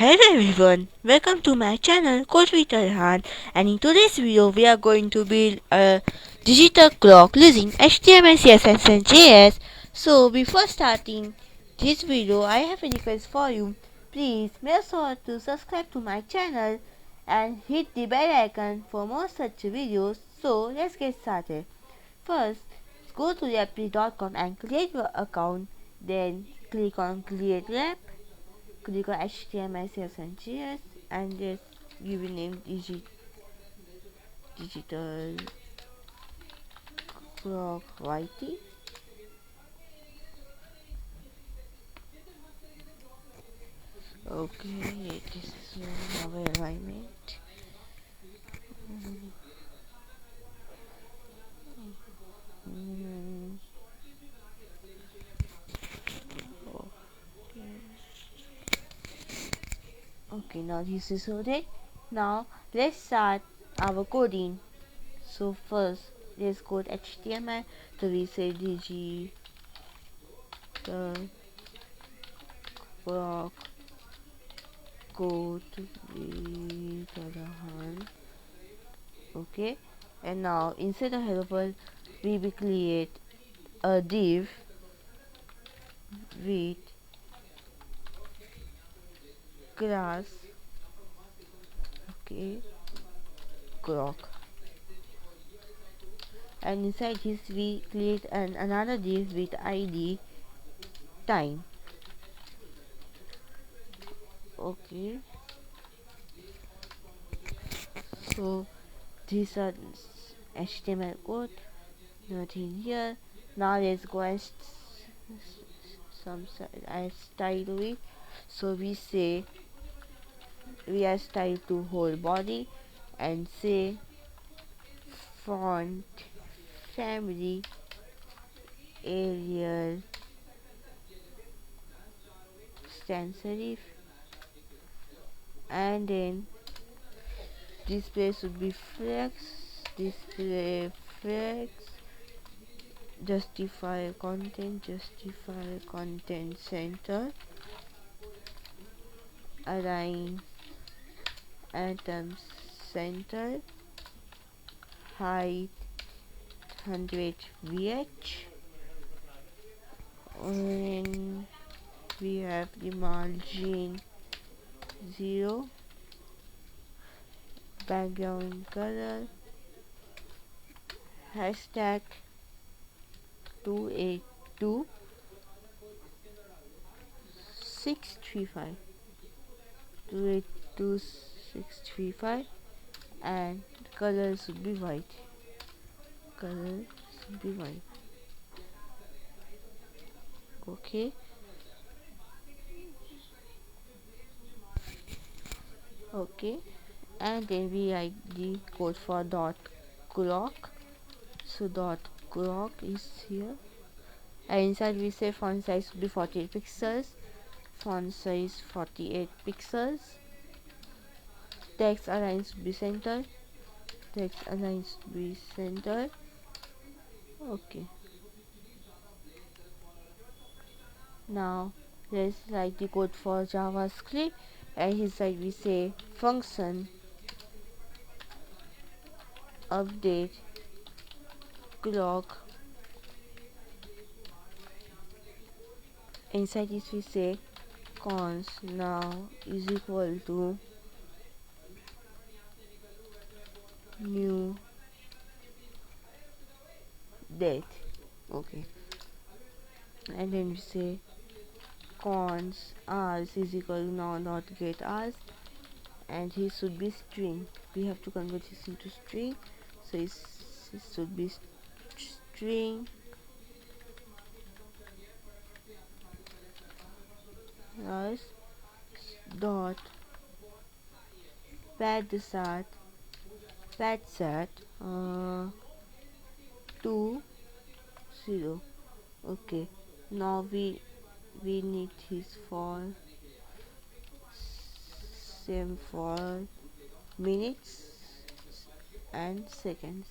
Hello everyone, welcome to my channel Code with Arhan, and in today's video we are going to build a digital clock using HTML, CSS and JS. So before starting this video I have a request for you. Please make sure to subscribe to my channel and hit the bell icon for more such videos. So let's get started. First, go to replit.com and create your account, then click on create rep. Click on HTML, CSS and JS and just give it name digital clock YT. Okay, this is our alignment. Okay, now this is sorted. Now let's start our coding. So first let's code HTML. So we say digital clock code with Arhan. Okay, and now instead of helper we will create a div with class, okay, clock, and inside this we create another div with id time. Okay, so these are HTML code, nothing here. Now let's go and some I style it. So we say we are style to whole body and say font family Arial sans serif, and then display should be flex, display flex, justify content center, align items center, height 100 vh, and we have the margin 0, background color, hashtag 282 635 282 635, and color should be white. Okay, and then we write the code for dot clock. So dot clock is here, and inside we say font size should be 48 pixels, font size 48 pixels, text align should be centered, okay. Now let's write the code for JavaScript, and inside we say function update clock. Inside this we say const now is equal to new date. Okay, and then we say const hours is equal to now not get hours, and he should be string. We have to convert this into string, so it should be string as dot pad set 2 0. Okay, now we need his for same for minutes and seconds,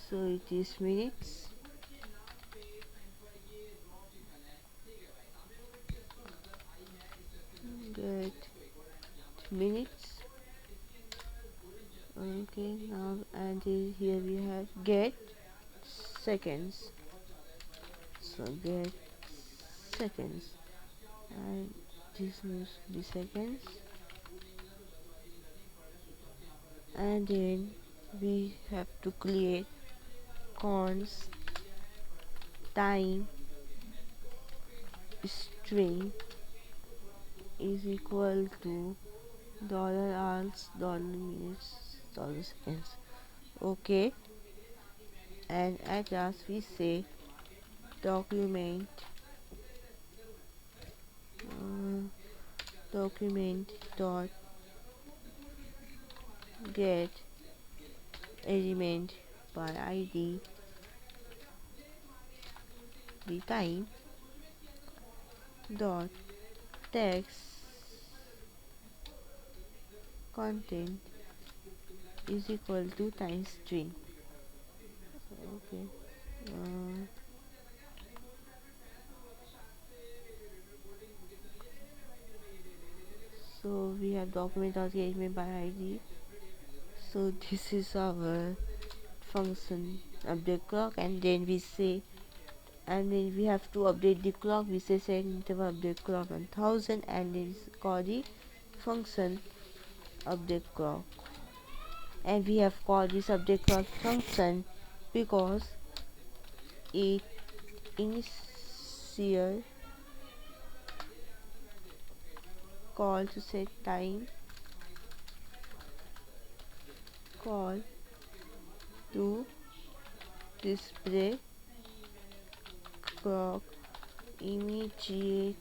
so it is minutes. Good. minutes. Okay, now and here we have get seconds. So get seconds, and this needs to be seconds, and then we have to create cons time string is equal to $hours, $minutes, $seconds. Okay, and at last we say document uh, document dot get element by id the time dot text content is equal to times string. Okay. Uh, so we have document element by id. So this is our function update clock, and then we say, and then we have to update the clock. We say set interval update clock 1000, and then we call the function update clock, and we have called this update clock function because it initial call to set time, call to display clock immediately.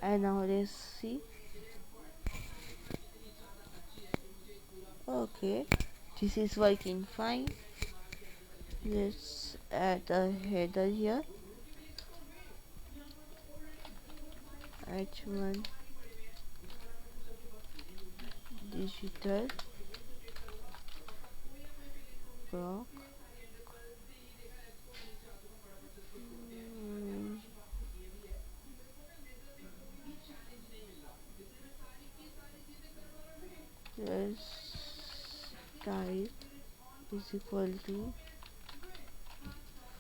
And now let's see. Okay, this is working fine. Let's add a header here. H1 digital clock. Yes, type is equal to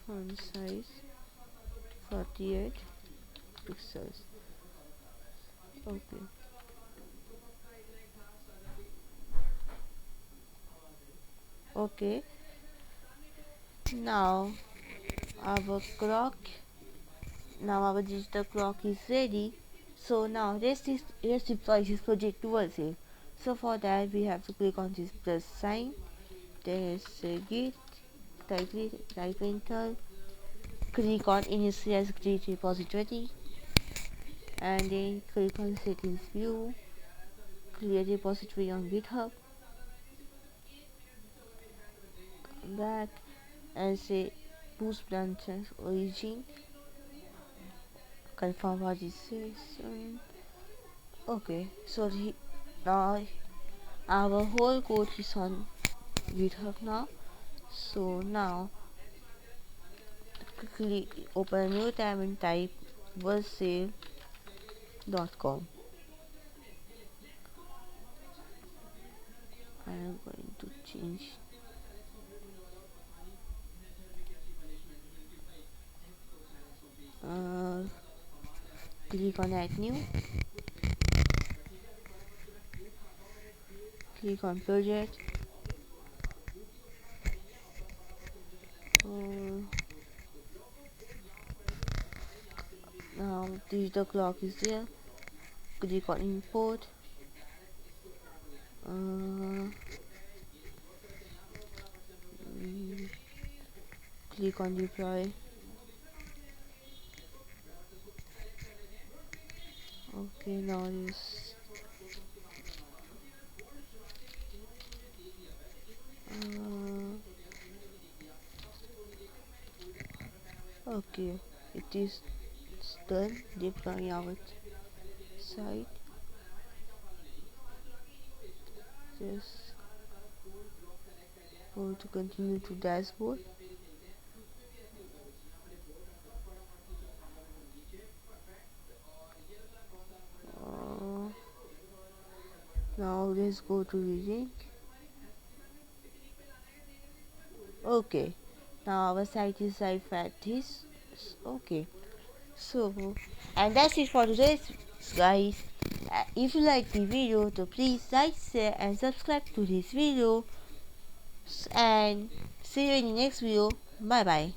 font size 48 pixels. Okay. Okay. Now our clock, now our digital clock is ready. So now let's deploy this project to Vercel. So for that we have to click on this plus sign. There's git, type enter, click on initialize git repository, and then click on settings view, create repository on GitHub, back, and say boost branches origin, confirm registration. Okay, so now our whole code is on GitHub now. So now quickly open a new tab and type vercel.com. I am going to change. Click on add new, click on project. Now digital clock is there. Click on import. Click on deploy. Okay, now this okay, it is done deploying our site. Just go to continue to dashboard. Now let's go to the link. Okay, now our site is live at this. Okay, so and that's it for today, guys. If you like the video, so please like, share and subscribe to this video, and see you in the next video. Bye bye.